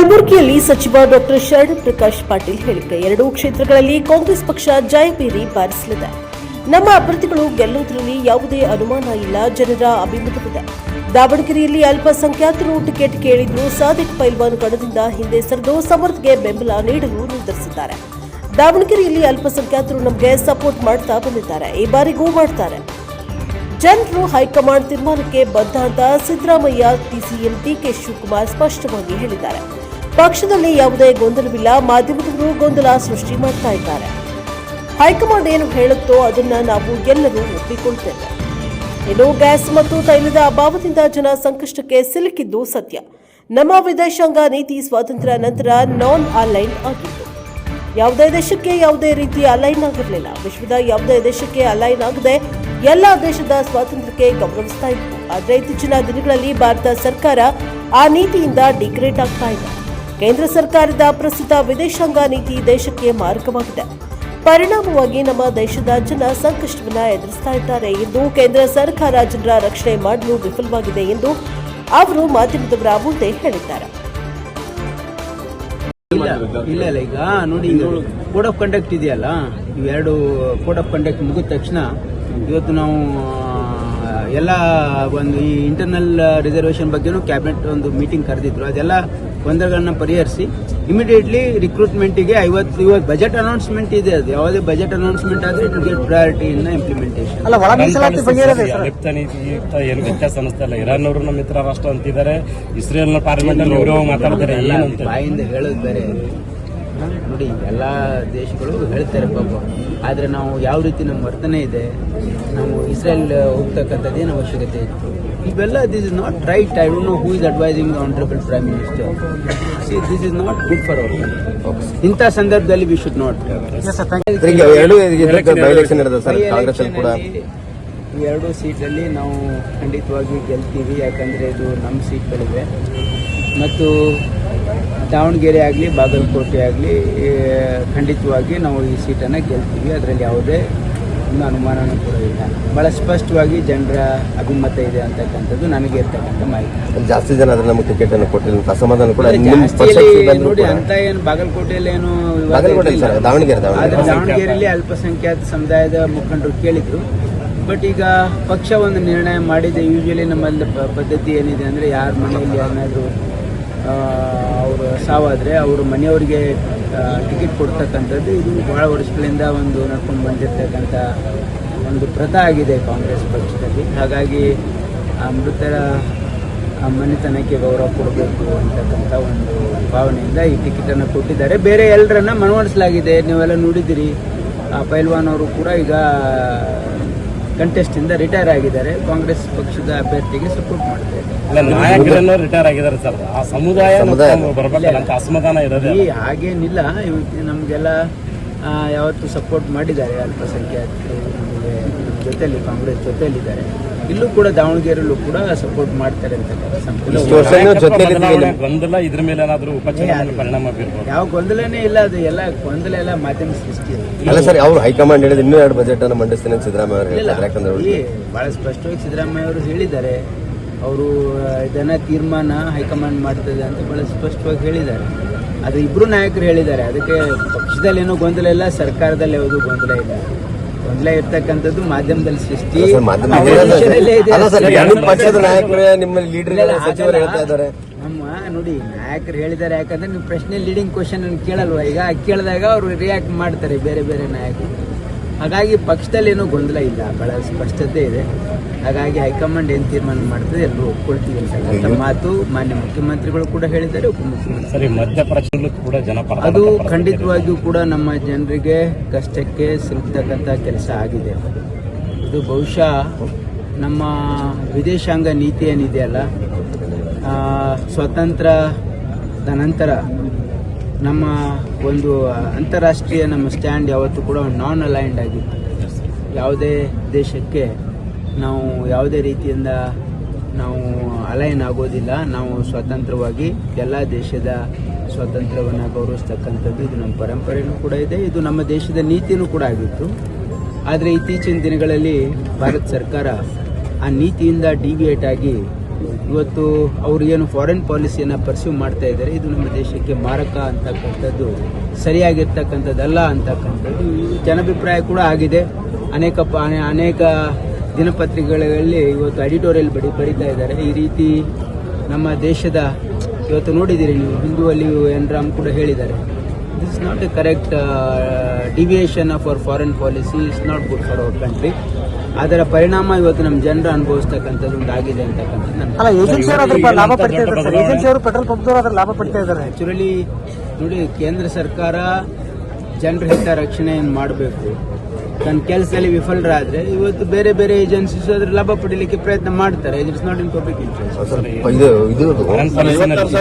ಕಲಬುರಗಿಯಲ್ಲಿ ಸಚಿವ ಡಾಕ್ಟರ್ ಶರಣ್ ಪ್ರಕಾಶ್ ಪಾಟೀಲ್ ಹೇಳಿಕೆ. ಎರಡೂ ಕ್ಷೇತ್ರಗಳಲ್ಲಿ ಕಾಂಗ್ರೆಸ್ ಪಕ್ಷ ಜಯಭೇರಿ ಬಾರಿಸಲಿದೆ. ನಮ್ಮ ಅಭ್ಯರ್ಥಿಗಳು ಗೆಲ್ಲುವುದರಲ್ಲಿ ಯಾವುದೇ ಅನುಮಾನ ಇಲ್ಲ. ಜನರ ಅಭಿಮತವಿದೆ. ದಾವಣಗೆರೆಯಲ್ಲಿ ಅಲ್ಪಸಂಖ್ಯಾತರು ಟಿಕೆಟ್ ಕೇಳಿದ್ರು. ಸಾದಿಕ್ ಪೈಲ್ವಾನ್ ಕಣದಿಂದ ಹಿಂದೆ ಸರಿದು ಸಮರ್ಥ್ಗೆ ಬೆಂಬಲ ನೀಡಲು ನಿರ್ಧರಿಸಿದ್ದಾರೆ. ದಾವಣಗೆರೆಯಲ್ಲಿ ಅಲ್ಪಸಂಖ್ಯಾತರು ನಮಗೆ ಸಪೋರ್ಟ್ ಮಾಡ್ತಾ ಬಂದಿದ್ದಾರೆ. ಈ ಬಾರಿಗೂ ಮಾಡ್ತಾರೆ. ಜನರು ಹೈಕಮಾಂಡ್ ತೀರ್ಮಾನಕ್ಕೆ ಬದ್ಧ ಅಂತ ಸಿದ್ದರಾಮಯ್ಯ, ಸಿಎಂ ಡಿಕೆ ಶಿವಕುಮಾರ್ ಸ್ಪಷ್ಟವಾಗಿ ಹೇಳಿದ್ದಾರೆ. ಪಕ್ಷದಲ್ಲಿ ಯಾವುದೇ ಗೊಂದಲವಿಲ್ಲ. ಮಾಧ್ಯಮದವರು ಗೊಂದಲ ಸೃಷ್ಟಿ ಮಾಡ್ತಾ ಇದ್ದಾರೆ. ಹೈಕಮಾಂಡ್ ಏನು ಹೇಳುತ್ತೋ ಅದನ್ನ ನಾವು ಎಲ್ಲರೂ ಒಪ್ಪಿಕೊಳ್ತೇವೆ. ಇನ್ನು ಗ್ಯಾಸ್ ಮತ್ತು ತೈಲದ ಅಭಾವದಿಂದ ಜನ ಸಂಕಷ್ಟಕ್ಕೆ ಸಿಲುಕಿದ್ದು ಸತ್ಯ. ನಮ್ಮ ವಿದೇಶಾಂಗ ನೀತಿ ಸ್ವಾತಂತ್ರ್ಯ ನಂತರ ನಾನ್ ಅಲೈನ್ ಆಗಿತ್ತು. ಯಾವುದೇ ದೇಶಕ್ಕೆ ಯಾವುದೇ ರೀತಿಯ ಅಲೈನ್ ಆಗಿರಲಿಲ್ಲ. ವಿಶ್ವದ ಯಾವುದೇ ದೇಶಕ್ಕೆ ಅಲೈನ್ ಆಗದೆ ಎಲ್ಲ ದೇಶದ ಸ್ವಾತಂತ್ರ್ಯಕ್ಕೆ ಗೌರವಿಸ್ತಾ ಇತ್ತು. ಆದರೆ ಇತ್ತೀಚಿನ ದಿನಗಳಲ್ಲಿ ಭಾರತ ಸರ್ಕಾರ ಆ ನೀತಿಯಿಂದ ಡಿಗ್ರೇಡ್ ಆಗ್ತಾ ಇದೆ. ಕೇಂದ್ರ ಸರ್ಕಾರದ ಪ್ರಸ್ತುತ ವಿದೇಶಾಂಗ ನೀತಿ ದೇಶಕ್ಕೆ ಮಾರಕವಾಗಿದೆ. ಪರಿಣಾಮವಾಗಿ ನಮ್ಮ ದೇಶದ ಜನ ಸಂಕಷ್ಟವನ್ನು ಎದುರಿಸ್ತಾ ಇದ್ದಾರೆ ಎಂದು ಕೇಂದ್ರ ಸರ್ಕಾರ ಜನರ ರಕ್ಷಣೆ ಮಾಡಲು ವಿಫಲವಾಗಿದೆ ಎಂದು ಅವರು ಮಾಧ್ಯಮದವರ ಮುಂದೆ ಹೇಳಿದ್ದಾರೆ. ಇಲ್ಲ ಈಗ ನೋಡಿ, ಕೋಡ್ ಆಫ್ ಕಂಡಕ್ಟ್ ಇದೆಯಲ್ಲ, ಇವೆರಡು ಕೋಡ್ ಆಫ್ ಕಂಡಕ್ಟ್ ಮುಗಿದ ತಕ್ಷಣ ಇವತ್ತು ನಾವು ಎಲ್ಲ ಒಂದು ಈ ಇಂಟರ್ನಲ್ ರಿಸರ್ವೇಷನ್ ಬಗ್ಗೆನೂ ಕ್ಯಾಬಿನೆಟ್ ಒಂದು ಮೀಟಿಂಗ್ ಕರೆದಿದ್ರು. ಅದೆಲ್ಲ ಗೊಂದಲಗಳನ್ನ ಪರಿಹರಿಸಿ ಇಮಿಡಿಯೇಟ್ಲಿ ರಿಕ್ರೂಟ್ಮೆಂಟ್ಗೆ ಇವತ್ತು ಬಜೆಟ್ ಅನೌನ್ಸ್ಮೆಂಟ್ ಇದೆ. ಅದು ಯಾವುದೇ ಬಜೆಟ್ ಅನೌನ್ಸ್ಮೆಂಟ್ ಆದ್ರೆ it get priority in implementation. ಏನು ವ್ಯತ್ಯಾಸ ಅನಿಸ್ತಾ ಇಲ್ಲ. ಇರಾನ್ ಅವರು ನಮ್ಮ ಮಿತ್ರ ರಾಷ್ಟ್ರ ಅಂತಿದ್ದಾರೆ. ಇಸ್ರೇಲ್ ನ ಪಾರ್ಲಿಮೆಂಟ್ ಅಲ್ಲಿ ಇವರು ಮಾತಾಡ್ತಾರೆ. ಬಾಯಿಂದ ಹೇಳೋದು ಬೇರೆ. ನೋಡಿ, ಎಲ್ಲ ದೇಶಗಳು ಹೇಳ್ತಾರೆ ಪಾಪ. ಆದರೆ ನಾವು ಯಾವ ರೀತಿ ನಮ್ಮ ವರ್ತನೆ ಇದೆ, ನಾವು ಇಸ್ರೇಲ್ ಹೋಗ್ತಕ್ಕಂಥದ್ದು ಏನು ಅವಶ್ಯಕತೆ ಇತ್ತು, ಇವೆಲ್ಲ this is not right. I don't know who is advising the honourable prime minister. This is not good for our country. ಇಂಥ ಸಂದರ್ಭದಲ್ಲಿ ವಿ ಶುಡ್ ನಾಟ್. ಈ ಎರಡೂ ಸೀಟಲ್ಲಿ ನಾವು ಖಂಡಿತವಾಗಿ ಗೆಲ್ತೀವಿ. ಯಾಕಂದರೆ ಇದು ನಮ್ಮ ಸೀಟ್ಗಳಿವೆ. ಮತ್ತು ದಾವಣಗೆರೆ ಆಗಲಿ ಬಾಗಲಕೋಟೆ ಆಗಲಿ ಖಂಡಿತವಾಗಿ ನಾವು ಈ ಸೀಟನ್ನು ಗೆಲ್ತೀವಿ. ಅದರಲ್ಲಿ ಯಾವುದೇ ಒಂದು ಅನುಮಾನನೂ ಕೂಡ ಇಲ್ಲ. ಭಾಳ ಸ್ಪಷ್ಟವಾಗಿ ಜನರ ಅಭಿಮತ ಇದೆ ಅಂತಕ್ಕಂಥದ್ದು ನನಗೆ ಇರ್ತಕ್ಕಂಥ ಮಾಹಿತಿ. ಜಾಸ್ತಿ ಜನ ಆದರೆ ನಮಗೆ ಟಿಕೆಟ್ ಅನ್ನು ಕೊಟ್ಟಿಲ್ಲ, ಅಸಮಾಧಾನ ಕೂಡ ನೋಡಿ. ಅಂತ ಏನು ಬಾಗಲಕೋಟೆಯಲ್ಲಿ ಏನು ದಾವಣಗೆರೆಯಲ್ಲಿ ಅಲ್ಪಸಂಖ್ಯಾತ ಸಮುದಾಯದ ಮುಖಂಡರು ಕೇಳಿದ್ರು. ಬಟ್ ಈಗ ಪಕ್ಷ ಒಂದು ನಿರ್ಣಯ ಮಾಡಿದೆ. ಯೂಶಲಿ ನಮ್ಮಲ್ಲಿ ಪದ್ಧತಿ ಏನಿದೆ ಅಂದರೆ, ಯಾರ ಮನೆಯಲ್ಲಿ ಏನಾದರೂ ಅವರು ಸಾವಾದರೆ ಅವರು ಮನೆಯವರಿಗೆ ಟಿಕೆಟ್ ಕೊಡ್ತಕ್ಕಂಥದ್ದು ಇದು ಭಾಳ ವರ್ಷಗಳಿಂದ ಒಂದು ನಡ್ಕೊಂಡು ಬಂದಿರತಕ್ಕಂಥ ಒಂದು ಪ್ರಥಾ ಆಗಿದೆ ಕಾಂಗ್ರೆಸ್ ಪಕ್ಷದಲ್ಲಿ. ಹಾಗಾಗಿ ಆ ಮೃತರ ಮನೆತನಕ್ಕೆ ಗೌರವ ಕೊಡಬೇಕು ಅಂತಕ್ಕಂಥ ಒಂದು ಭಾವನೆಯಿಂದ ಈ ಟಿಕೆಟನ್ನು ಕೊಟ್ಟಿದ್ದಾರೆ. ಬೇರೆ ಎಲ್ಲರನ್ನ ಮನವೊಲಿಸಲಾಗಿದೆ. ನೀವೆಲ್ಲ ನೋಡಿದ್ದೀರಿ. ಪೈಲ್ವಾನ್ ಅವರು ಕೂಡ ಈಗ ಕಂಟೆಸ್ಟಿಂದ ರಿಟೈರ್ ಆಗಿದ್ದಾರೆ. ಕಾಂಗ್ರೆಸ್ ಪಕ್ಷದ ಅಭ್ಯರ್ಥಿಗೆ ಸಪೋರ್ಟ್ ಮಾಡ್ತಾ ಇದ್ದಾರೆ. ರಿಟೈರ್ ಆಗಿದ್ದಾರೆ ಸರ್. ಆ ಸಮುದಾಯ ಅಸಮಾಧಾನ ಇರೋದು ಹಾಗೇನಿಲ್ಲ. ನಮಗೆಲ್ಲ ಯಾವತ್ತು ಸಪೋರ್ಟ್ ಮಾಡಿದ್ದಾರೆ. ಅಲ್ಪಸಂಖ್ಯಾತರು ನಮಗೆ ಜೊತೆಯಲ್ಲಿ ಕಾಂಗ್ರೆಸ್ ಜೊತೆಯಲ್ಲಿದ್ದಾರೆ. ಇಲ್ಲೂ ಕೂಡ ದಾವಣಗೆರೆಯಲ್ಲೂ ಕೂಡ ಸಪೋರ್ಟ್ ಮಾಡ್ತಾರೆ ಅಂತ ಗೊಂದಲ ಇದ್ರ ಮೇಲೆ ಏನಾದರೂ ಉಪಚುನಾವಣೆ ಪರಿಣಾಮ ಬೀರ್ಬೋದು? ಯಾವ ಗೊಂದಲನೇ ಇಲ್ಲ. ಅದು ಎಲ್ಲ ಗೊಂದಲ ಎಲ್ಲ ಮಾಧ್ಯಮ ಸೃಷ್ಟಿ ಅಲ್ಲ ಸರ್. ಅವರು ಹೈಕಮಾಂಡ್ ಹೇಳಿದ್ರೆ ಇನ್ನೂ 2 ಬಜೆಟ್ ಅನ್ನು ಮಂಡಿಸ್ತೀನಿ ಸಿದ್ದರಾಮಯ್ಯ ಅವರು ಹೇಳಿದ್ದಾರೆ. ಬಹಳ ಸ್ಪಷ್ಟವಾಗಿ ಸಿದ್ದರಾಮಯ್ಯ ಅವರು ಹೇಳಿದ್ದಾರೆ. ಅವರು ಇದನ್ನ ತೀರ್ಮಾನ ಹೈಕಮಾಂಡ್ ಮಾಡ್ತದೆ ಅಂತ ಬಹಳ ಸ್ಪಷ್ಟವಾಗಿ ಹೇಳಿದ್ದಾರೆ. ಅದು ಇಬ್ರು ನಾಯಕರು ಹೇಳಿದ್ದಾರೆ. ಅದಕ್ಕೆ ಪಕ್ಷದಲ್ಲಿ ಏನೋ ಗೊಂದಲ ಇಲ್ಲ, ಸರ್ಕಾರದಲ್ಲಿ ಯಾವುದೂ ಗೊಂದಲ ಇಲ್ಲ. ಗೊಂದಲ ಇರ್ತಕ್ಕಂಥದ್ದು ಮಾಧ್ಯಮದಲ್ಲಿ ಸೃಷ್ಟಿ. ನಮ್ಮ ನೋಡಿ, ನಾಯಕರು ಹೇಳಿದ್ದಾರೆ. ಯಾಕಂದ್ರೆ ನೀವು ಪ್ರಶ್ನೆ ಲೀಡಿಂಗ್ ಕ್ವಶನ್ ಕೇಳಲ್ವ? ಈಗ ಕೇಳಿದಾಗ ಅವರು ರಿಯಾಕ್ಟ್ ಮಾಡ್ತಾರೆ ಬೇರೆ ಬೇರೆ ನಾಯಕರು. ಹಾಗಾಗಿ ಪಕ್ಷದಲ್ಲಿ ಏನೂ ಗೊಂದಲ ಇಲ್ಲ, ಬಹಳ ಸ್ಪಷ್ಟತೆ ಇದೆ. ಹಾಗಾಗಿ ಹೈಕಮಾಂಡ್ ಏನು ತೀರ್ಮಾನ ಮಾಡ್ತದೆ ಎಲ್ಲರೂ ಒಪ್ಕೊಳ್ತೀವಿ ಅಂತ ಮಾತು ಮಾನ್ಯ ಮುಖ್ಯಮಂತ್ರಿಗಳು ಕೂಡ ಹೇಳಿದ್ದಾರೆ. ಉಪಮುಖ್ಯಮಂತ್ರಿ ಅದು ಖಂಡಿತವಾಗಿಯೂ ಕೂಡ ನಮ್ಮ ಜನರಿಗೆ ಕಷ್ಟಕ್ಕೆ ಸಿಲುಕ್ತಕ್ಕಂಥ ಕೆಲಸ ಆಗಿದೆ. ಇದು ಬಹುಶಃ ನಮ್ಮ ವಿದೇಶಾಂಗ ನೀತಿ ಏನಿದೆಯಲ್ಲ, ಸ್ವಾತಂತ್ರ್ಯದ ನಂತರ ನಮ್ಮ ಒಂದು ಅಂತಾರಾಷ್ಟ್ರೀಯ ನಮ್ಮ ಸ್ಟ್ಯಾಂಡ್ ಯಾವತ್ತೂ ಕೂಡ ನಾನ್ ಅಲೈನ್ಡ್ ಆಗಿತ್ತು. ಯಾವುದೇ ದೇಶಕ್ಕೆ ನಾವು ಯಾವುದೇ ರೀತಿಯಿಂದ ನಾವು ಅಲೈನ್ ಆಗೋದಿಲ್ಲ. ನಾವು ಸ್ವತಂತ್ರವಾಗಿ ಎಲ್ಲ ದೇಶದ ಸ್ವಾತಂತ್ರ್ಯವನ್ನು ಗೌರವಿಸ್ತಕ್ಕಂಥದ್ದು ಇದು ನಮ್ಮ ಪರಂಪರೆಯೂ ಕೂಡ ಇದೆ. ಇದು ನಮ್ಮ ದೇಶದ ನೀತಿಯೂ ಕೂಡ ಆಗಿತ್ತು. ಆದರೆ ಇತ್ತೀಚಿನ ದಿನಗಳಲ್ಲಿ ಭಾರತ ಸರ್ಕಾರ ಆ ನೀತಿಯಿಂದ ಡಿವಿಯೇಟ್ ಆಗಿ ಇವತ್ತು ಅವರು ಏನು ಫಾರಿನ್ ಪಾಲಿಸಿಯನ್ನು ಪರ್ಸ್ಯೂ ಮಾಡ್ತಾ ಇದ್ದಾರೆ, ಇದು ನಮ್ಮ ದೇಶಕ್ಕೆ ಮಾರಕ ಅಂತಕ್ಕಂಥದ್ದು ಸರಿಯಾಗಿರ್ತಕ್ಕಂಥದ್ದಲ್ಲ ಅಂತಕ್ಕಂಥದ್ದು ಜನಾಭಿಪ್ರಾಯ ಕೂಡ ಆಗಿದೆ. ಅನೇಕ ದಿನಪತ್ರಿಕೆಗಳಲ್ಲಿ ಇವತ್ತು ಎಡಿಟೋರಿಯಲ್ ಬರೀತಾ ಇದ್ದಾರೆ. ಈ ರೀತಿ ನಮ್ಮ ದೇಶದ ಇವತ್ತು ನೋಡಿದ್ದೀರಿ ನೀವು, ಹಿಂದೂಯಲ್ಲಿ ಎನ್ ರಾಮ್ ಕೂಡ ಹೇಳಿದ್ದಾರೆ, this is not A correct deviation of our foreign policy, is not good for our country. ಅದರ ಪರಿಣಾಮ ಇವತ್ತು ನಮ್ಮ ಜನರು ಅನುಭವಿಸ್ತಕ್ಕಂಥದ್ದು ಒಂದು ಆಗಿದೆ ಅಂತಕ್ಕಂಥದ್ದು ಅಲ್ಲ, ಏಜೆನ್ಸಿ ಅವರು ಅದ್ರ ಲಾಭ ಪಡಿತಾ ಇದ್ದಾರೆ ಸರ್. ಏಜೆನ್ಸಿ ಅವರು ಪೆಟ್ರೋಲ್ ಪಂಪ್ದವರು ಅದ್ರ ಲಾಭ ಪಡಿತಾ ಇದ್ದಾರೆ. ಆ್ಯಕ್ಚುಲಿ ನೋಡಿ, ಕೇಂದ್ರ ಸರ್ಕಾರ ಜನರ ಹಿತ ರಕ್ಷಣೆಯನ್ನು ಮಾಡಬೇಕು. ತನ್ನ ಕೆಲಸದಲ್ಲಿ ವಿಫಲರಾದರೆ ಇವತ್ತು ಬೇರೆ ಬೇರೆ ಏಜೆನ್ಸೀಸ್ ಅದ್ರ ಲಾಭ ಪಡೀಲಿಕ್ಕೆ ಪ್ರಯತ್ನ ಮಾಡ್ತಾರೆ. It is not in public interest. ಇದು